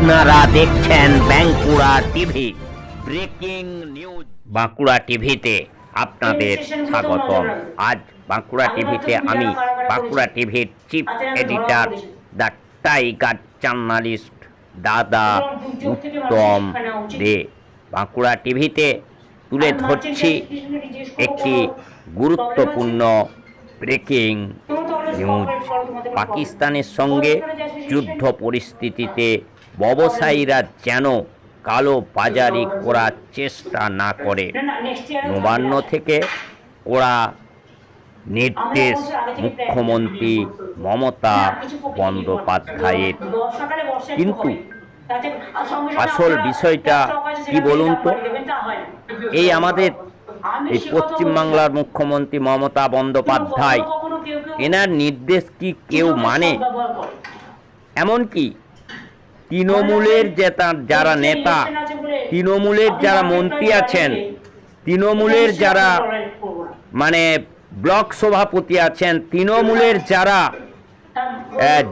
আপনারা দেখছেন Bankura TV. Breaking news. Bankura টিভিতে আপনাদের স্বাগতম। আজ বাঁকুড়া টিভিতে আমি বাঁকুড়া টিভির chief editor the tiger journalist দাদা উত্তম দে বাঁকুড়া টিভিতে তুলে ধরছি একটি গুরুত্বপূর্ণ ব্রেকিং নিউজ। পাকিস্তানের সঙ্গে যুদ্ধ পরিস্থিতিতে ব্যবসায়ীরা যেন কালো বাজারি করার চেষ্টা না করে, নবান্ন থেকে কড়া নির্দেশ মুখ্যমন্ত্রী মমতা বন্দ্যোপাধ্যায়ের। কিন্তু আসল বিষয়টা কি বলুন তো, এই আমাদের এই পশ্চিমবাংলার মুখ্যমন্ত্রী মমতা বন্দ্যোপাধ্যায়, এনার নির্দেশ কি কেউ মানে? এমনকি তৃণমূলের যারা নেতা, তৃণমূলের যারা মন্ত্রী আছেন, তৃণমূলের যারা মানে ব্লক সভাপতি আছেন, তৃণমূলের যারা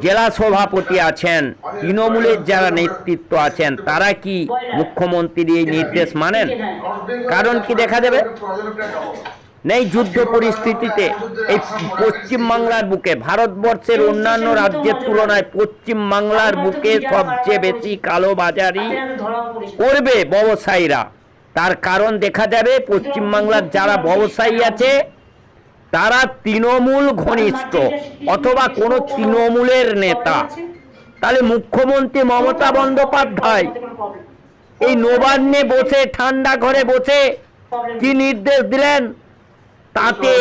জেলা সভাপতি আছেন, তৃণমূলের যারা নেতৃত্ব আছেন, তারা কি মুখ্যমন্ত্রীর এই নির্দেশ মানেন? কারণ কি দেখা যাবে, নেই যুদ্ধ পরিস্থিতিতে এই পশ্চিমবাংলার বুকে, ভারতবর্ষের অন্যান্য রাজ্যের তুলনায় পশ্চিমবাংলার বুকে সবচেয়ে বেশি কালোবাজারি করবে ব্যবসায়ীরা। তার কারণ দেখা যাবে পশ্চিমবাংলার যারা ব্যবসায়ী আছে তারা তৃণমূল ঘনিষ্ঠ অথবা কোনো তৃণমূলের নেতা। তাহলে মুখ্যমন্ত্রী মমতা বন্দ্যোপাধ্যায় এই নবান্নে বসে, ঠান্ডা ঘরে বসে কি নির্দেশ দিলেন? তাতে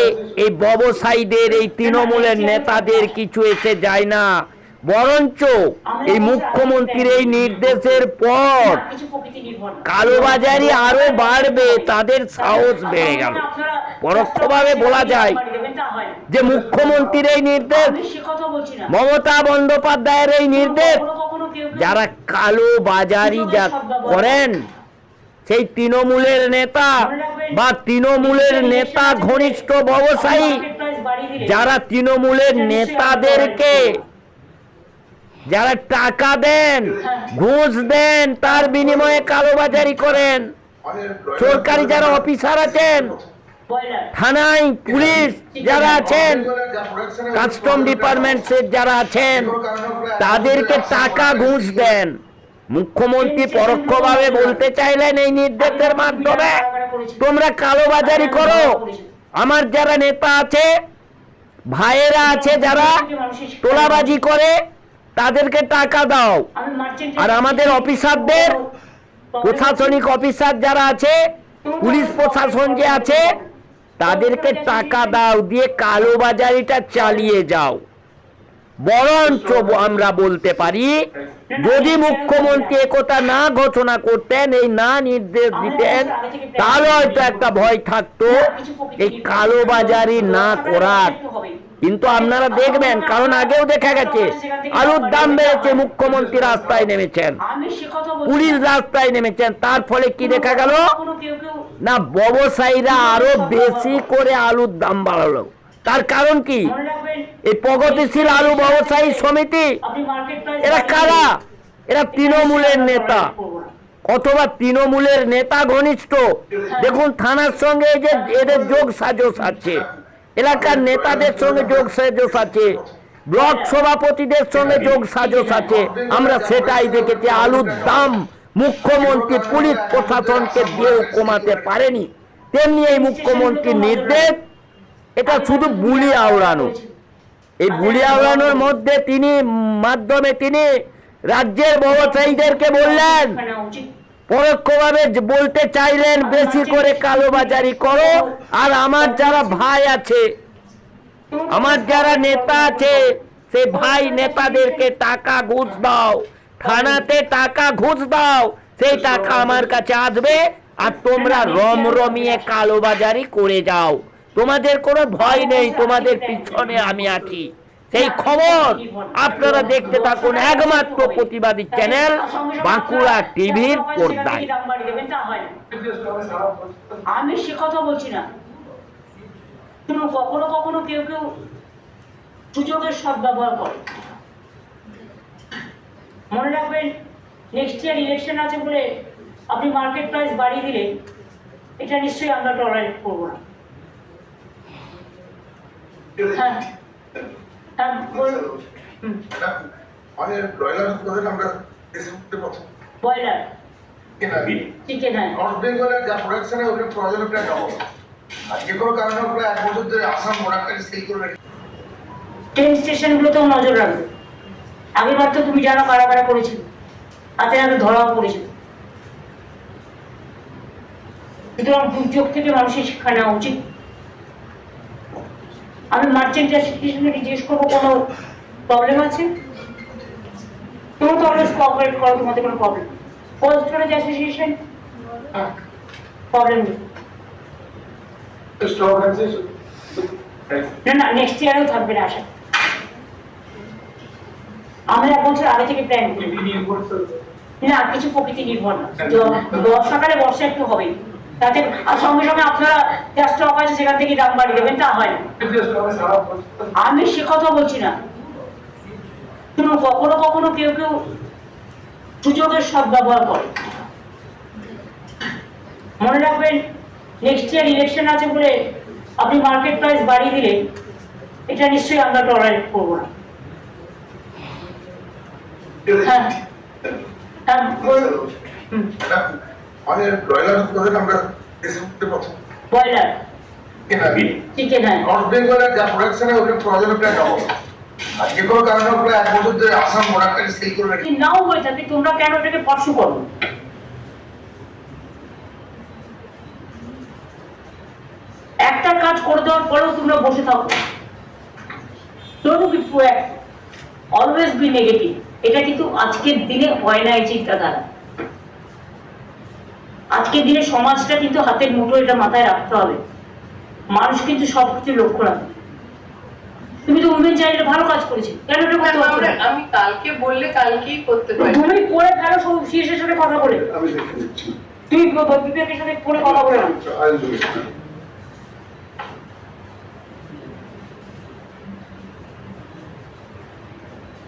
এই ব্যবসায়ীদের, এই তৃণমূলের নেতাদের কিছু এসে যায় না, বরঞ্চ এই মুখ্যমন্ত্রীর এই নির্দেশের পর কালোবাজারি আরো বাড়বে, তাদের সাহস বেড়ে গেল। পরোক্ষভাবে বলা যায় যে মুখ্যমন্ত্রীর এই নির্দেশ, মমতা বন্দ্যোপাধ্যায়ের এই নির্দেশ, যারা কালোবাজারি যা করেন সেই তৃণমূলের নেতা বা তৃণমূলের নেতা ঘনিষ্ঠ ব্যবসায়ী, যারা তৃণমূলের নেতাদেরকে যারা টাকা দেন, ঘুষ দেন, তার বিনিময়ে কালোবাজারি করেন, সরকারি যারা অফিসার আছেন, থানায় পুলিশ যারা আছেন, কাস্টম ডিপার্টমেন্টের যারা আছেন, তাদেরকে টাকা ঘুষ দেন। মুখ্যমন্ত্রী পরোক্ষভাবে বলতে চাইলেন এই নির্দেশের মাধ্যমে, তোমরা কালোবাজারি করো, আমার যারা নেতা আছে, ভাইয়েরা আছে যারা তোলাবাজি করে, তাদেরকে টাকা দাও। আর আমাদের অফিসারদের, প্রশাসনিক অফিসার যারা আছে, পুলিশ প্রশাসন যে আছে, তাদেরকে টাকা দাও, দিয়ে কালোবাজারিটা চালিয়ে যাও। বরঞ্চ আমরা বলতে পারি, যদি মুখ্যমন্ত্রী একথা না ঘোষণা করতেন, এই না নির্দেশ দিতেন, তাহলে হয়তো একটা ভয় থাকতো এই কালোবাজারি না করার। কিন্তু আপনারা দেখবেন, কারণ আগেও দেখা গেছে আলুর দাম বেড়েছে, মুখ্যমন্ত্রী রাস্তায় নেমেছেন, পুলিশ রাস্তায় নেমেছেন, তার ফলে কি দেখা গেল না, ব্যবসায়ীরা আরো বেশি করে আলুর দাম বাড়ালো। তার কারণ কি, এই প্রগতিশীল আলু ব্যবসায়ী সমিতি, এরা কারা? এরা তৃণমূলের নেতা অথবা তৃণমূলের নেতা ঘনিষ্ঠ। দেখুন, থানার সঙ্গে যে এদের যোগ সাজস আছে, এলাকার নেতাদের সঙ্গে যোগ সাজস আছে, ব্লক সভাপতিদের সঙ্গে যোগ সাজস আছে। আমরা সেটাই দেখেছি, আলুর দাম মুখ্যমন্ত্রী পুলিশ প্রশাসনকে দিয়েও কমাতে পারেনি, তেমনি এই মুখ্যমন্ত্রীর নির্দেশ, এটা শুধু বুলি আওড়ানো। এই বুলি আওড়ানোর মধ্যে মাধ্যমে তিনি রাজ্যের ব্যবসায়ীদেরকে বললেন, পরোক্ষভাবে বলতে চাইলেন, বেশি করে কালোবাজারি করো, আর আমার যারা ভাই আছে, আমার যারা নেতা আছে, সেই ভাই নেতাদেরকে টাকা ঘুষ দাও, থানাতে টাকা ঘুষ দাও, সেই টাকা আমার কাছে আসবে, আর তোমরা রমরমিয়ে কালোবাজারি করে যাও, তোমাদের কোনো ভয় নেই, তোমাদের পিছনে আমি আছি। সেই খবর আপনারা দেখতে থাকুন একমাত্র প্রতিবাদী চ্যানেল বাঁকুড়া টিভির পর্দায়। আমি সে কথা বলছি না, কখনো কখনো কেউ কেউ সুযোগের সদ্ব্যবহার করে। মনে রাখবেন নেক্সট ইয়ার ইলেকশন আছে বলে আপনি মার্কেট প্রাইস বাড়িয়ে দিলে এটা নিশ্চয়ই আমরা টলারেট করবো না। হ্যাঁ হ্যাঁ বলুন। ব্রয়লার উৎপাদন আমরা ব্রয়লার চিকেন, হ্যাঁ নর্থ বেঙ্গলের যা প্রোডাকশনে ওগুলো প্রয়োজন প্রায় ডবল। আর যে কোনো কারণে প্রায় 1 বছর ধরে আসাম প্রোডাক্টটাকে সেল করে রেখে ট্রেন স্টেশনগুলোতেও নজর রাখবে। আগেবার তো তুমি জানো কারা কারা করেছিল, হাতে হাতে ধরাও পড়েছিল। সুতরাং দুর্যোগ থেকে মানুষের শিক্ষা নেওয়া উচিত। আমি মার্চেন্ট অ্যাসোসিয়েশনে জিজ্ঞেস করবো কোনো প্রবলেম আছে? তোমরা তো অলওয়েজ কোঅপারেট করো, তোমাদের কোনো problem. Cold storage association problem নেই। স্টক আছে না না, নেক্সট ইয়ারেও থাকবে না আশা। আমরা 1 বছর আগে থেকে প্ল্যান করি না, কিছু প্রকৃতি নির্ভর না। বর্ষাকালে বর্ষা একটু হবেই, তাতে আর সঙ্গে সঙ্গে আপনারা যা স্টক আছে সেখান থেকে দাম বাড়িয়ে দেবেন, তা হয় না। আমি সে কথা বলছি না। শুনুন, কখনো কখনো কেউ কেউ সুযোগের সদ্ব্যবহার করে। মনে রাখবেন, নেক্সট ইয়ার ইলেকশন আছে বলে আপনি মার্কেট প্রাইস বাড়িয়ে দিলে এটা নিশ্চয়ই আমরা টলারেট করবো না। হ্যাঁ হ্যাঁ বলুন। ব্রয়লার উৎপাদন আমরা ব্রয়লার চিকেন, হ্যাঁ নর্থ বেঙ্গলের যা প্রোডাকশনে ওগুলো প্রয়োজন প্রায় ডবল। আর যে কোনো কারণে প্রায় 1 বছর ধরে আসাম প্রোডাক্টটাকে সেল করে রেখে নাও হয়ে থাকে, তোমরা কেন এটাকে স্পর্শ করো? একটা কাজ করে দেওয়ার পরেও তোমরা বসে থাকো। Don't be proactive, always be negative. এটা কিন্তু আজকের দিনে হয় না এই চিন্তাধারা। আজকের দিনে সমাজটা কিন্তু হাতের মুঠো, এটা মাথায় রাখতে হবে। মানুষ কিন্তু সবকিছু লক্ষ্য রাখে। তুমি তো উইমেন চাইল্ডে ভালো কাজ করেছো, কেন এটা করতে পারছো না? আমি কালকে বললে কালকেই করতে পারি। তুমি করে ফেলো, সব শেষের সাথে কথা বলে। আমি দেখে দিচ্ছি। তুমি বিবেকের সাথে ফোনে কথা বলে না।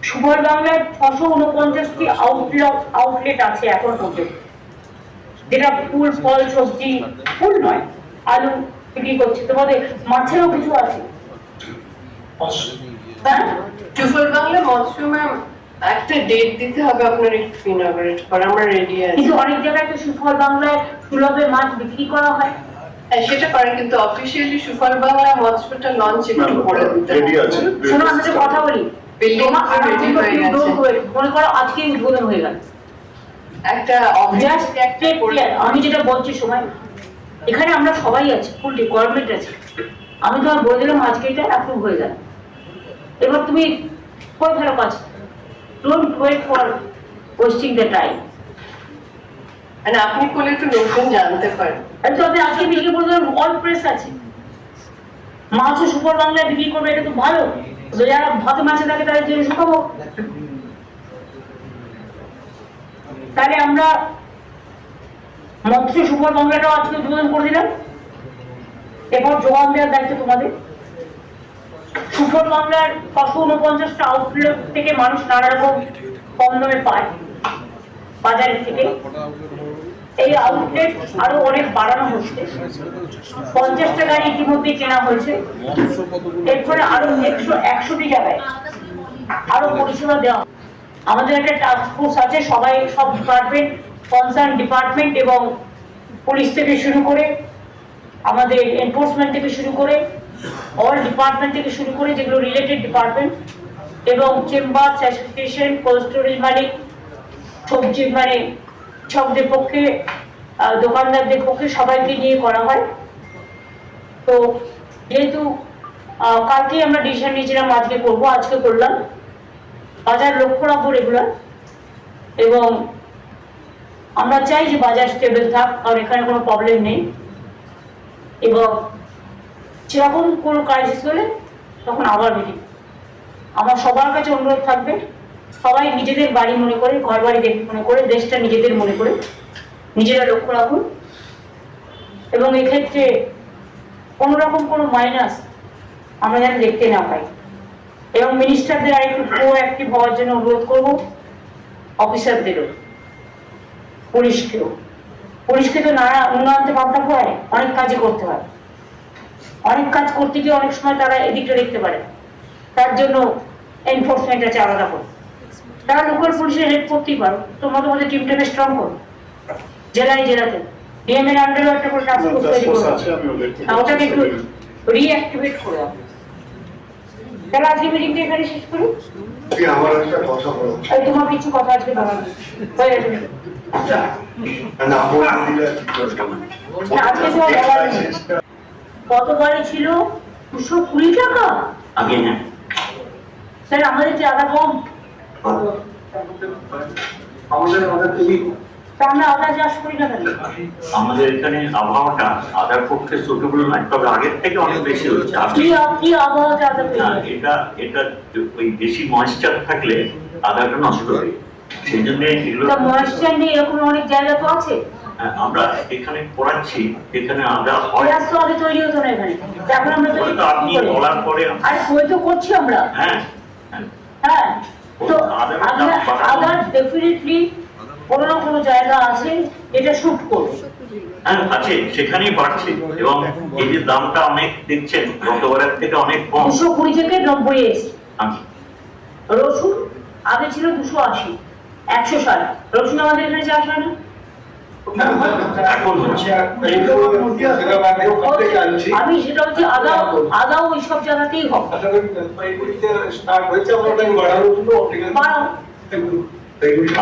সুপার বাংলার 649টি আউটলেট আছে এখন পর্যন্ত, যেটা ফুল ফল সবজি, ফুল নয় আলু বিক্রি করছে। তোমাদের মাছেরও কিছু আছে। হ্যাঁ সুফল বাংলা মৎস্য ম্যাম একটা ডেট দিতে হবে, আপনার একটু ইনঅপারেট করা, আমরা রেডি আছি। কিন্তু অনেক জায়গায় তো সুফল বাংলায় সুলভে মাছ বিক্রি করা হয়। হ্যাঁ সেটা পারে, কিন্তু অফিসিয়ালি সুফল বাংলা মৎস্যটা লঞ্চ একটু করে দিতে রেডি হবে। আছে। শোনো, আমি যে কথা বলি, Building তোমার তো ready হয়ে গেছে। মনে করো আজকে উদ্বোধন হয়ে গেল। একটা Just take care, আমি যেটা বলছি সময়, এখানে আমরা সবাই আছি, ফুল ডিপার্টমেন্ট আছে। আমি তোমার বলে দিলাম আজকে এটা অ্যাপ্রুভ হয়ে গেল, এবার তুমি করে ফেলো কাজ। Don't wait for wasting the time. মানে আপনি করলে একটু লোকজন জানতে পারে। তবে আজকে বিক্রি করতে অল প্রেস আছে, মাছও সুপার বাংলায় বিক্রি করবে, এটা তো ভালো। যারা ভাতে মাছে থাকে তাদের জন্য সুখবর। তাহলে আমরা মৎস্য সুপার বাংলাটাও আজকে উদ্বোধন করে দিলাম। এরপর জবাব দেওয়ার দায়িত্ব তোমাদের। সুপার বাংলার 649টা আউটলেট থেকে মানুষ নানা রকম কম দামে পায় বাজারের থেকে। এই আউটলেট আরো অনেক বাড়ানো হচ্ছে। 50টা গাড়ি ইতিমধ্যে কেনা হয়েছে। এরপরে আরো 100টি জায়গায় আরো পরিষেবা দেওয়া। আমাদের একটা টাস্ক ফোর্স আছে, সবাই সব ডিপার্টমেন্ট, কনসার্ন ডিপার্টমেন্ট এবং পুলিশ থেকে শুরু করে আমাদের এনফোর্সমেন্ট থেকে শুরু করে অল ডিপার্টমেন্ট থেকে শুরু করে যেগুলো রিলেটেড ডিপার্টমেন্ট এবং চেম্বার অ্যাসোসিয়েশন, কোল্ড স্টোরেজ মালিক, সবজি মানে কৃষকদের পক্ষে, দোকানদারদের পক্ষে সবাইকে নিয়ে করা হয়। তো যেহেতু কালকে আমরা ডিসিশন নিয়েছিলাম আজকে করবো, আজকে করলাম। বাজার লক্ষ্য রাখবো রেগুলার, এবং আমরা চাই যে বাজার স্টেবল থাক, কারণ এখানে কোনো প্রবলেম নেই। এবং সেরকম কোনো ক্রাইসিস হলে তখন আবার মিটিং। আমার সবার কাছে অনুরোধ থাকবে, সবাই নিজেদের বাড়ি মনে করে, ঘর বাড়ি মনে করে, দেশটা নিজেদের মনে করে নিজেরা লক্ষ্য রাখুন। এবং এক্ষেত্রে কোনো রকম কোনো মাইনাস আমরা যেন দেখতে না পাই। এবং মিনিস্টারদের আর একটু প্রোঅ্যাক্টিভ হওয়ার জন্য অনুরোধ করবো, অফিসারদেরও। পুলিশকে তো নানা উন্নয়নতে পাঠাতে হয়, অনেক কাজই করতে হয়, অনেক কাজ করতে গিয়ে অনেক সময় তারা এদিকটা দেখতে পারে, তার জন্য এনফোর্সমেন্ট আছে আলাদা করে। তারা লোকাল পুলিশের হেল্প করতেই পারো, তোমরা তোমাদের টিমটাকে স্ট্রং করো, জেলাতে ডিএম এর আন্ডারে একটা করে টাস্ক ফোর্স তৈরি করো, ওটাকে একটু রিঅ্যাক্টিভেট করে দাও। তাহলে আজকে মিটিংটা এখানে শেষ করি। আমার একটা কথা বলো, এই তোমার কিছু কথা আজকে বলা হয়ে গেছে না বলে দিলে আজকে তো বলা নেই। কত বাড়ি ছিল? 220 টাকা। আগে হ্যাঁ, স্যার আমাদের যে আদা কম, আমাদের খুবই তা আমরা আদা চাষ করি না কেন? আমাদের এখানে আবহাওয়াটা আদার পক্ষে সুটেবল নয়, তবে আগের থেকে অনেক বেশি হচ্ছে। কি আবহাওয়াতে আদা না, পেয়ে এটা ওই বেশি ময়েশ্চার থাকলে আদাটা নষ্ট হয়, সেই জন্য এগুলো তা ময়েশ্চার নেই এরকম অনেক জায়গা তো আছে। আমরা এখানে করাচ্ছি, এখানে আদা হয়। পেঁয়াজ তো আগে তৈরি হতো না এখানে, এখন আমরা তৈরি হয়তো আপনি করি। বলার পরে আর বই তো করছি আমরা। হ্যাঁ হ্যাঁ, হ্যাঁ, তো আদার দাম বাড়ানো। আদার ডেফিনেটলি কোনো না কোনো জায়গা আছে এটা শুট করবে। হ্যাঁ আছে, সেখানেই বাড়ছে, এবং এই যে দামটা অনেক দেখছেন গতবারের থেকে অনেক কম। 220 থেকে 90 এসছে। আচ্ছা, রসুন আগে ছিল 280, 160। রসুন আমাদের এখানে চাষ হয় না। এখন হচ্ছে আমি সেটা হচ্ছে আদাও ওই সব জায়গাতেই হবে। বাড়াও।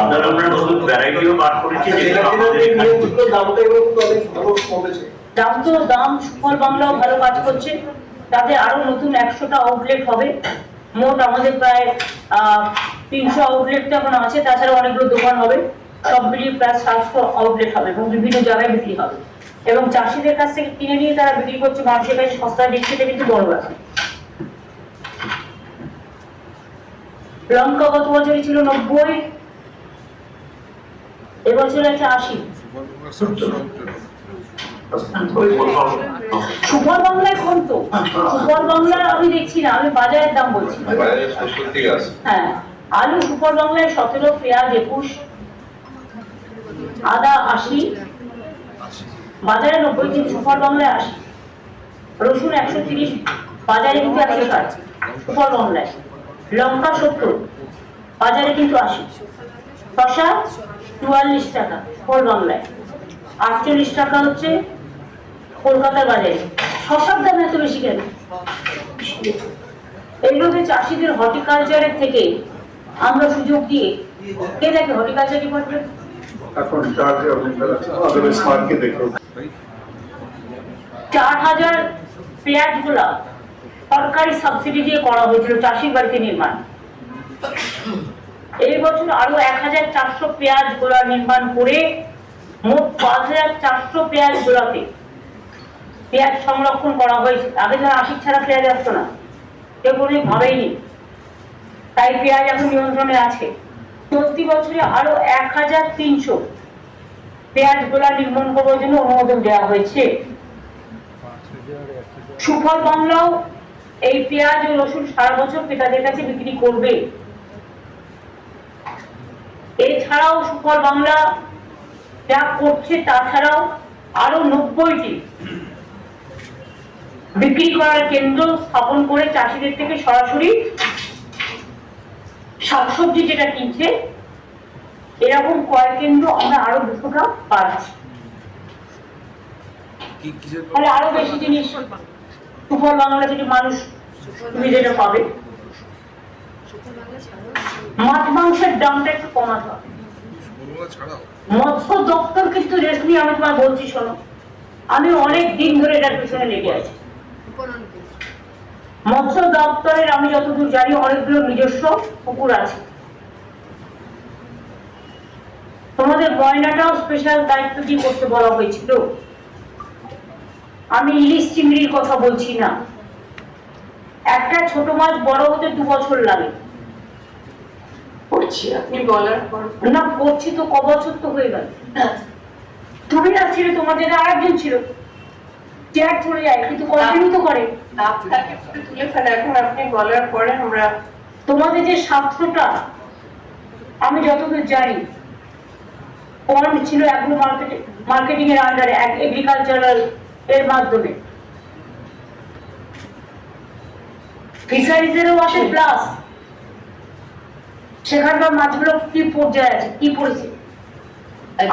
আদার আমরা নতুন ভ্যারাইটিও বার করেছি, যেগুলো আমাদের এখানে দাম সুফল বাংলাও ভালো কাজ করছে, তাতে আরো নতুন 100টা আউটলেট হবে। মোট আমাদের প্রায় 300 আউটলেট তো এখন আছে, তাছাড়া অনেকগুলো দোকান হবে, সব মিলিয়ে প্রায় 700 আউটলেট হবে এবং বিভিন্ন জায়গায় বিক্রি হবে। এবং চাষিদের কাছ থেকে কিনে নিয়ে তারা বিক্রি করছে মানুষের কাছে সস্তায় দিচ্ছে, এটা কিন্তু বড় ব্যাপার। লঙ্কা গত বছরই ছিল 90, এবছর আছে 80। সুফল বাংলায় কোন তো সুফল বাংলা আমি দেখছি না, আমি বাজারের দাম বলছি। হ্যাঁ, আলু সুফল বাংলায় 17, পেঁয়াজ 21, আদা 80, বাজারে 90, কিন্তু সুফল বাংলায় 80। রসুন 130, বাজারে কিন্তু 160 সুফল বাংলায়। লঙ্কা 70, বাজারে কিন্তু 80। শসা 44 টাকা সুফল বাংলায়, 48 টাকা হচ্ছে কলকাতার বাজারে। শসার দাম এত বেশি কেন? এইভাবে চাষিদের হর্টিকালচারের থেকে আমরা সুযোগ দিয়ে, কে দেখে হর্টিকালচার ডিপার্টমেন্ট? এখন চার্জে আদারওয়াইজ মার্কেট দেখো 4000 পেঁয়াজ গুলা সরকারি সাবসিডি দিয়ে করা হয়েছিল চাষির বাড়িতে নির্মাণ। এই বছর আরো 1400 পেঁয়াজ গোলা নির্মাণ করে মোট 5400 পেঁয়াজ গোলাতে পেঁয়াজ সংরক্ষণ করা হয়েছে। আগে ধর 80 ছাড়া পেঁয়াজ আসতো না, কেউ কোনো ভাবেইনি, তাই পেঁয়াজ এখন নিয়ন্ত্রণে আছে। চলতি বছরে আরো 1300 পেঁয়াজ গোলা নির্মাণ করার জন্য অনুমোদন দেওয়া হয়েছে। সুফল বাংলাও এই পেঁয়াজ ও রসুন সারা বছর ক্রেতাদের কাছে বিক্রি করবে। এছাড়াও সুফল বাংলা যা করছে তাছাড়াও আরো 90টি বিক্রি করার কেন্দ্র স্থাপন করে চাষিদের থেকে সরাসরি শাকসবজি যেটা কিনছে, এরকম ক্রয় কেন্দ্র আমরা আরো 200টা পাচ্ছি। তাহলে আরো বেশি জিনিস সুফল বাংলা থেকে মানুষ সুবিধাটা পাবে। মাছ মাংসের দামটা একটু কমাতে হবে। মৎস্য দপ্তর কিন্তু রেস্ট নিয়ে, আমি তোমার বলছি শোনো, আমি অনেক দিন ধরে এটার পিছনে লেগে আছি। মৎস্য দপ্তরের আমি যতদূর জানি অনেকগুলো নিজস্ব পুকুর আছে। তোমাদের ময়নাটাও স্পেশাল দায়িত্ব দিয়ে করতে বলা হয়েছিল। আমি ইলিশ চিংড়ির কথা বলছি না, একটা ছোট মাছ বড় হতে 2 বছর লাগে। করছি আপনি বলার পর না করছি তো, ক বছর তো হয়ে গেল। তুমি না ছিল, তোমাদের আরেকজন ছিল, চেয়ার চলে যায় কিন্তু কন্টিনিউ তো করে। আপনাকে তুলে ফেলে, এখন আপনি বলার পরে আমরা তোমাদের যে 700টা আমি যতদূর জানি পন্ড ছিল এগুলো মার্কেটিং এর আন্ডারে, এগ্রিকালচারাল এর মাধ্যমে। ফিশারিজ এরও আছে প্লাস, সেখানকার মাছগুলো কি পর্যায়ে আছে, কি পড়েছে।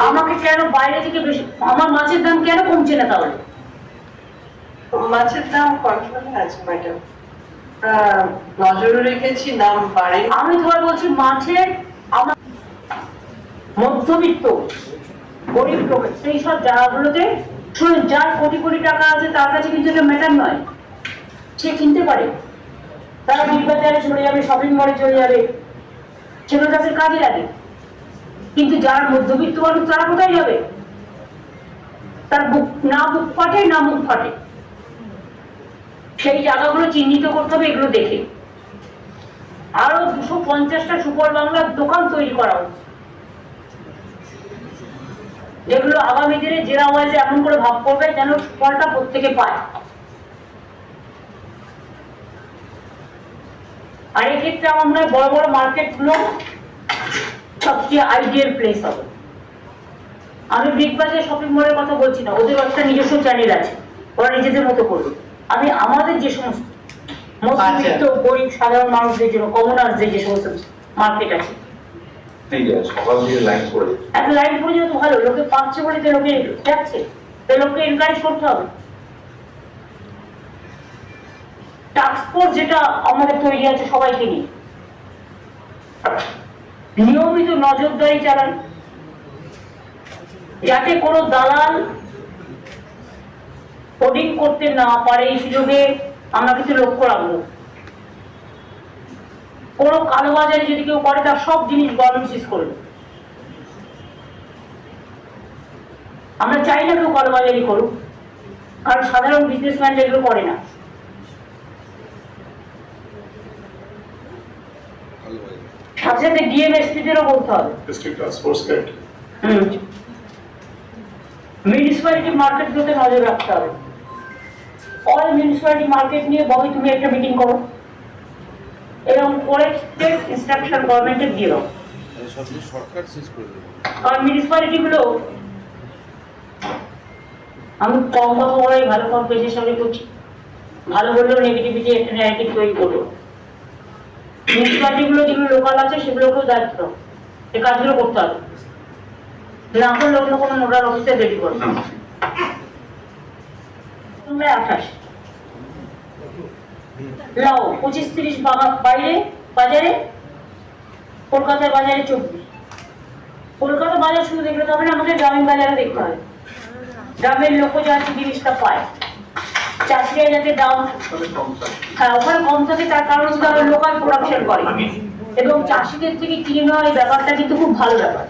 আমাকে কেন বাইরে থেকে বেশি, আমার মাছের দাম কেন কমছে না তাহলে? মাছের দাম কন্ট্রোলে আছে ম্যাডাম, নজরে রেখেছি, দাম বাড়ে। আমি তোমার বলছি মাছের, আমার মধ্যবিত্ত গরিব লোক সেই সব জায়গাগুলোতে শুনুন, যার কোটি কোটি টাকা আছে তার কাছে কিন্তু এটা ম্যাটার নয়, সে কিনতে পারে, তারা বিগ বাজারে চলে যাবে, শপিং মলে চলে যাবে, সেগুলো তাদের কাজে লাগে। কিন্তু যারা মধ্যবিত্ত মানুষ তারা কোথায় যাবে? তার বুক ফাটে না মুখ ফাটে। সেই জায়গাগুলো চিহ্নিত করতে হবে এগুলো দেখে। আরো 250টা সুপার বাংলার দোকান তৈরি করা হচ্ছে, যেগুলো আগামী দিনে জেলা ওয়াইজে এমন করে ভাগ করবে যেন ফলটা প্রত্যেকে পায়। আর এক্ষেত্রে আমার মনে হয় বড় বড় মার্কেট গুলো সবচেয়ে আইডিয়াল প্লেস হবে। আমি বিগ বাজার শপিং মলের কথা বলছি না, ওদের একটা নিজস্ব চ্যানেল আছে, ওরা নিজেদের মতো করবে। আমি আমাদের যে সমস্ত মধ্যবিত্ত গরিব সাধারণ মানুষদের জন্য, কমনার্সদের যে সমস্ত মার্কেট আছে, সকাল দিয়ে লাইন করে একটা লাইন পর্যন্ত ভালো, লোকে পাচ্ছে বলে তো লোকে যাচ্ছে, তো লোককে এনকারেজ করতে হবে। টাস্ক ফোর্স যেটা আমাদের তৈরি আছে সবাইকে নিয়ে নিয়মিত নজরদারি চালান, যাতে কোনো দালাল হোর্ডিং করতে না পারে। এই সুযোগে আমরা কিছু লক্ষ্য রাখবো, কোনো কালোবাজারি যদি কেউ করে তার সব জিনিস গভর্নমেন্ট সিজ করবে। আমরা চাই না কেউ কালোবাজারি করুক, কারণ সাধারণ বিজনেসম্যান এগুলো করে না। সাথে সাথে ডিএমএসপিদেরও বলতে হবে, মিউনিসিপ্যালিটি মার্কেটগুলোতে নজর রাখতে হবে। অল মিউনিসিপ্যালিটি মার্কেট নিয়ে বড় তুমি একটা মিটিং করো, এরকম করে ইনস্ট্রাকশন গভর্নমেন্টে দিয়ে দাও। কারণ মিউনিসিপ্যালিটি গুলো, আমি কম কথা বলাই ভালো, কম পেজের সামনে করছি, ভালো বললেও নেগেটিভিটি একটা ন্যারেটিভ তৈরি করবো। মিউনিসিপ্যালিটি গুলো যেগুলো লোকাল আছে সেগুলোকেও দায়িত্ব এই কাজগুলো করতে হবে, না করলে অন্য কোনো নোডাল অফিসে রেডি করো। 28 লাও 25-30 বাইরে বাজারে, কলকাতার বাজারে 24। কলকাতা বাজার শুধু দেখলে হবে না, আমাদের গ্রামীণ বাজারে দেখতে হবে, গ্রামের লোক যাতে জিনিসটা পায়, চাষিরা যাতে দাম, হ্যাঁ ওখানে কম থাকে, তার কারণ তারা লোকাল প্রোডাকশন করে এবং চাষিদের থেকে কিনে নেওয়া এই ব্যাপারটা কিন্তু খুব ভালো ব্যাপার।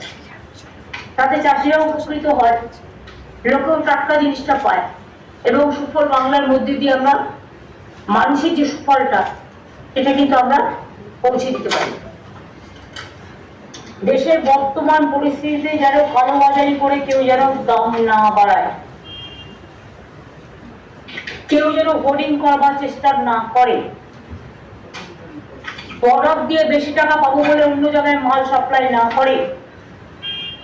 তাতে চাষিরাও উপকৃত হয়, লোকেও টাটকা জিনিসটা পায় এবং সুফল বাংলার মধ্যে দিয়ে আমরা মানুষের যে সুফলটা এটা কিন্তু আমরা পৌঁছে দিতে পারি। দেশের বর্তমান পরিস্থিতিতে যেন কালোবাজারি করে কেউ যেন দাম না বাড়ায়, কেউ যেন হোর্ডিং করবার চেষ্টা না করে, বর্ডার দিয়ে বেশি টাকা পাবো বলে অন্য জায়গায় মাল সাপ্লাই না করে,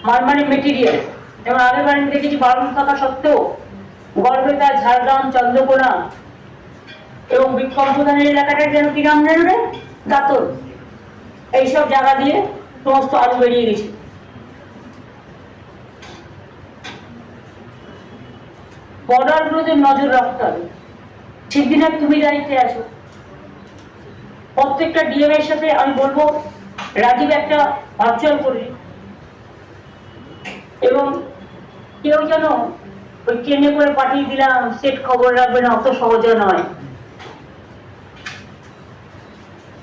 মাল মানে মেটেরিয়াল। এবং আগের বার আমি দেখেছি বারণ থাকা সত্ত্বেও গড়বেতা, ঝাড়গ্রাম, চন্দ্রকোনা এবং বিক্ষোভ প্রধানের এলাকাটা যেন কি নাম জানবে, দাতর, এইসব জায়গা দিয়ে সমস্ত আলু বেরিয়ে গেছে। বর্ডার গুলোতে নজর রাখতে হবে। ঠিক দিন তুমি দায়িত্বে আছো, প্রত্যেকটা ডিএম এর সাথে আমি বলবো রাজীব একটা ভার্চুয়াল করবে, এবং কেউ যেন ওই ট্রেনে করে পাঠিয়ে দিলাম সেট খবর রাখবে না, অত সহজে নয়।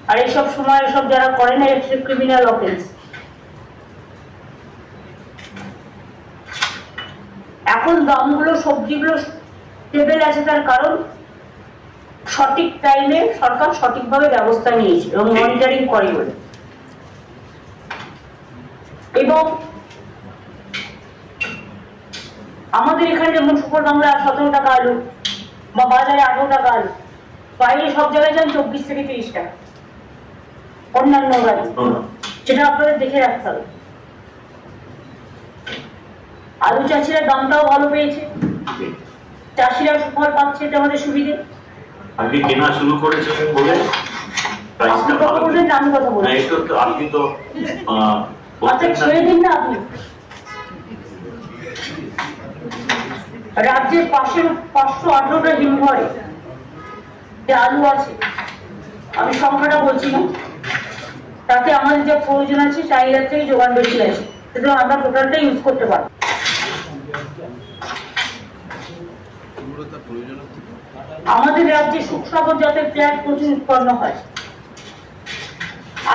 আর এইসব সময় এসব যারা করে না, এটা ক্রিমিনাল অফেন্স। এখন দামগুলো সবজিগুলো টেবিল আছে, তার কারণ সঠিক টাইমে সরকার সঠিকভাবে ব্যবস্থা নিয়েছে এবং মনিটরিং করে বলে। এবং আমাদের এখানে যেমন সুপার বাংলা 17 টাকা আলু বা বাজারে 18 টাকা আলু, বাইরে সব জায়গায় যান 24 থেকে 30 টাকা অন্যান্য রাজ্যে, যেটা আপনাদের দেখে রাখতে হবে। আলু চাষিরা দামটাও ভালো পেয়েছে, চাষিরা সুফল পাচ্ছে, এটা আমাদের সুবিধে। আপনি কেনা শুরু করেছেন বলে আপনি প্রাইসটা কথা ভালো। বলবেন না, আমি কথা বলবো। না, এটা তো আপনি তো আচ্ছা, বলছেন না। ছেড়ে দিন না আপনি। রাজ্যের 518টা হিমঘরে যে আলু আছে, আমি সংখ্যাটা বলছি না, তাতে আমাদের যা প্রয়োজন আছে চাহিদার থেকে যোগান বেশি আছে, সুতরাং আমরা টোটালটা ইউজ করতে পারবো। আমাদের রাজ্যে সুখসাগর জাতের পেঁয়াজ প্রচুর উৎপন্ন হয়।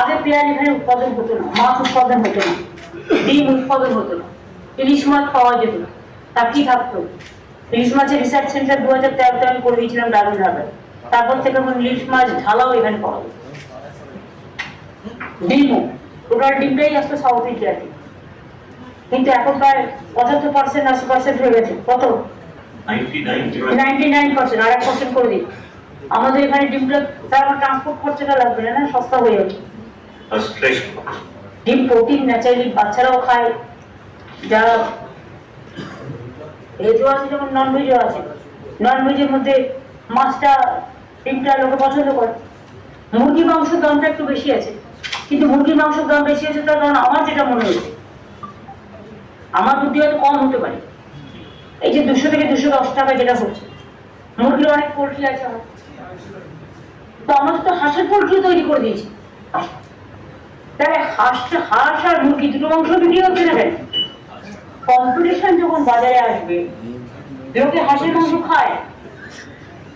আগে পেঁয়াজ এখানে উৎপাদন হতো না, মাছ উৎপাদন হতো না, ডিম উৎপাদন হতো না, ইলিশ মাছ পাওয়া যেত না। তা কি থাকতো? ইলিশ মাছের রিসার্চ সেন্টার 2013-তে আমি করে দিয়েছিলাম দারুণভাবে। তারপর থেকে এখন ইলিশ মাছ ঢালাও এখানে পাওয়া যায়। ডিমও, টোটাল ডিমটাই আসতো সাউথ ইন্ডিয়াতে, কিন্তু এখন প্রায় 75%, 80% হয়ে গেছে। কত? 99%, আর 1% করে দিই। আমাদের এখানে ডিমটা তার ট্রান্সপোর্ট খরচাটা লাগবে না, সস্তা হয়ে যাবে। ডিম প্রোটিন ন্যাচারালি বাচ্চারাও খায়, যারা ভেজও আছে যেমন নন ভেজও আছে। নন ভেজের মধ্যে মাছটা ডিমটা লোকে পছন্দ করে। মুরগি মাংসের দামটা একটু বেশি আছে, কিন্তু মুরগির মাংসের দাম বেশি আছে তার কারণ আমার যেটা মনে হচ্ছে, আমার বুদ্ধি হয়তো কম হতে পারে, এই যে 200 থেকে 210 টাকা যেটা হচ্ছে, মুরগির অনেক পোল্ট্রি আছে আমার, তো আমাদের তো হাঁসের পোল্ট্রি তৈরি করে দিয়েছি। তাহলে হাঁস আর মুরগি দুটো মাংস বিক্রি হচ্ছে না কেন? কম্পিটিশন যখন বাজারে আসবে, লোকে হাঁসের মাংস খায়।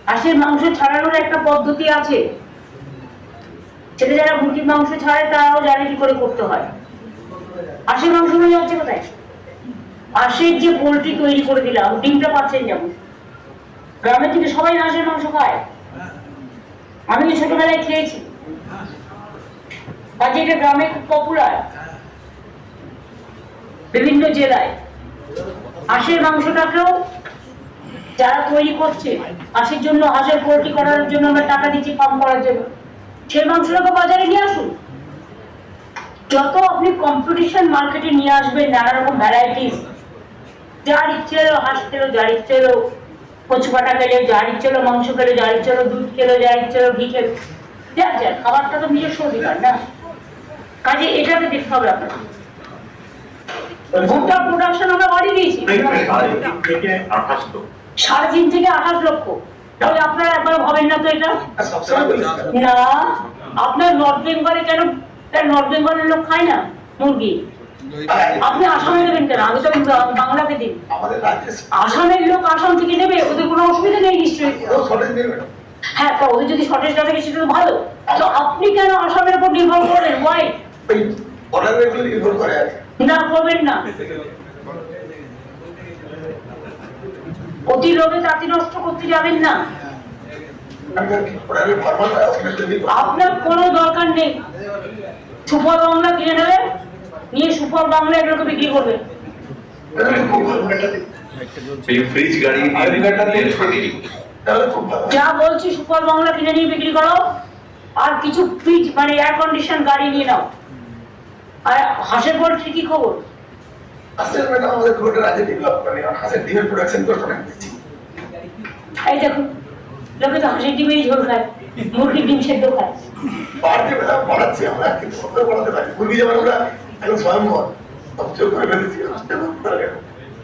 হাঁসের মাংস ছাড়ানোর একটা পদ্ধতি আছে, সেটা যারা মুরগির মাংস ছাড়ে তারাও জানে কি করে করতে হয়। হাঁসের মাংস নিয়ে যাচ্ছে কোথায়? হাঁসের যে পোল্ট্রি তৈরি করে দিলাম, ডিমটা পাচ্ছেন যেমন, গ্রামের থেকে সবাই হাঁসের মাংস খায়। আমি ছোটবেলায় খেয়েছি, কাজে এটা গ্রামে খুব পপুলার। বিভিন্ন জেলায় হাঁসের মাংসটাকেও যারা তৈরি করছে, হাঁসের জন্য, হাঁসের পোল্ট্রি করার জন্য আমরা টাকা দিচ্ছি ফার্ম করার জন্য, সেই মাংসটাকে বাজারে নিয়ে আসুন। যত আপনি কম্পিটিশন মার্কেটে নিয়ে আসবেন, নানা রকম ভ্যারাইটিস, যার ইচ্ছে হলো হাঁস খেলো, যার ইচ্ছে হলো কচুপাটা খেলে, যার ইচ্ছে হলো মাংস খেলো, যার ইচ্ছে হলো দুধ খেলো, যার ইচ্ছে হলো ঘি খেলো, যার যার খাবারটা তো নিজস্ব অধিকার না। কাজে এটাকে দেখতে হবে আপনার। ভুট্টার প্রোডাকশন আমরা বাড়িয়ে দিয়েছি 3.5 থেকে 28 লক্ষ। তাহলে আপনারা একবার ভাবেন না তো এটা? না, আপনার নর্থ বেঙ্গলে কেন? নর্থ বেঙ্গলের লোক খায় না মুরগি, আপনি আসামে দেবেন কেন? আগে তো বাংলাকে দিন। আসামের লোক আসাম থেকে নেবে, ওদের কোনো অসুবিধা নেই নিশ্চয়ই। হ্যাঁ, তো ওদের যদি শর্টেজটা থাকে সেটা তো ভালো। তো আপনি কেন আসামের উপর নির্ভর করবেন? ওয়াই না করবেন না? অতি লোভে তাঁতি নষ্ট করতে যাবেন না। আপনার কোনো দরকার নেই। সুফল বাংলা কিনে নেবেন, নিয়ে সুফল বাংলা এগুলোকে বিক্রি করবেন। যা বলছি সুফল বাংলা কিনে নিয়ে বিক্রি করো, আর কিছু ফ্রিজ মানে এয়ার কন্ডিশন গাড়ি নিয়ে নাও। আর হাঁসের পোল্ট্রি কি খবর? এই দেখুন, লোকে তো হাঁসের ডিমেই ঝোল খায়, মুরগির ডিম সেদ্ধ খায়।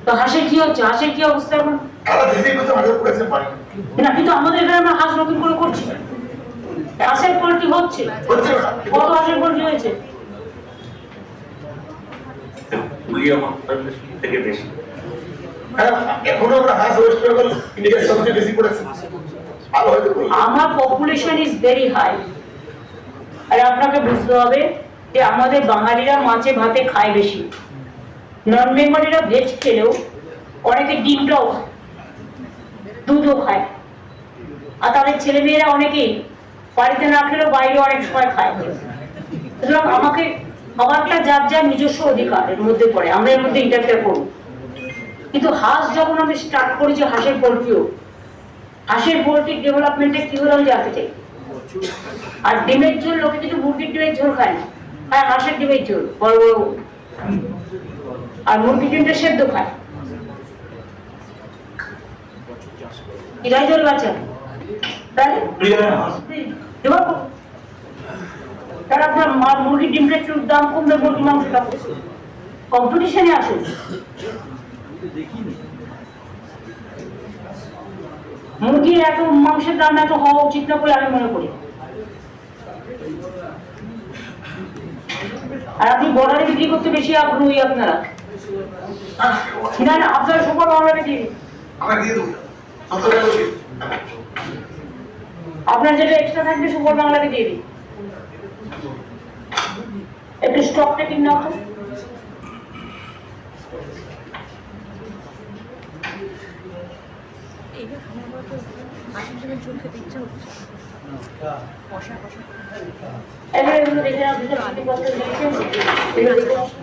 তো হাঁসের কি হচ্ছে? হাঁসের কি অবস্থা এখন? না, কিন্তু আমাদের এখানে আমরা হাঁস নতুন করে করছি, হাঁসের পোল্ট্রি হচ্ছে। কত হাঁসের পোল্ট্রি হয়েছে? থেকে বেশি। এখনো আমরা হাঁস ওয়েস্ট বেঙ্গল ইন্ডিয়ার সবচেয়ে বেশি করেছি। আমার পপুলেশন ইজ ভেরি হাই। আর আপনাকে বুঝতে হবে যে আমাদের বাঙালিরা মাছে ভাতে খায় বেশি, নন বেঙ্গলিরা ভেজ খেলেও অনেকে ডিমটাও খায়, দুধও খায়, আর তাদের ছেলে মেয়েরা অনেকেই বাড়িতে না খেলেও বাইরে অনেক সময় খায়। সুতরাং আমাকে খাবারটা যার যার নিজস্ব অধিকারের মধ্যে পড়ে, আমরা এর মধ্যে ইন্টারফেয়ার করব। কিন্তু হাঁস যখন আমি স্টার্ট করেছি, হাঁসের পোল্ট্রিও, হাঁসের পোল্ট্রির ডেভেলপমেন্টে কি হলো আমি জানতে চাই। আর ডিমের ঝোল, লোকে কিন্তু মুরগির ডিমের ঝোল খায় না, হ্যাঁ হাঁসের ডিমের ঝোল বড় বড়, আর মুরগির ডিমটা সেদ্ধ খায়। এরাই জল বাচ্চা তাহলে এবার তারা আপনার মুরগির ডিমটা একটু দাম কমবে, মুরগি মাংসটা কম্পিটিশনে আসুন। মুরগির এত মাংসের দাম এত হওয়া উচিত না বলে আমি মনে করি। আর আপনি বর্ডারে বিক্রি করতে বেশি আগ্রহী আপনারা। না না, আপনারা সুপার বাংলাকে দিয়ে দিন। আমরা দিয়ে দেবো 70 টাকা করে। আপনার যেটা এক্সট্রা থাকবে সুপার বাংলাকে দিয়ে দিন। একটু স্টক টেকিং নাও তো। এগুলো দেখে না, ভিতরে লিখেছেন, এগুলো দেখে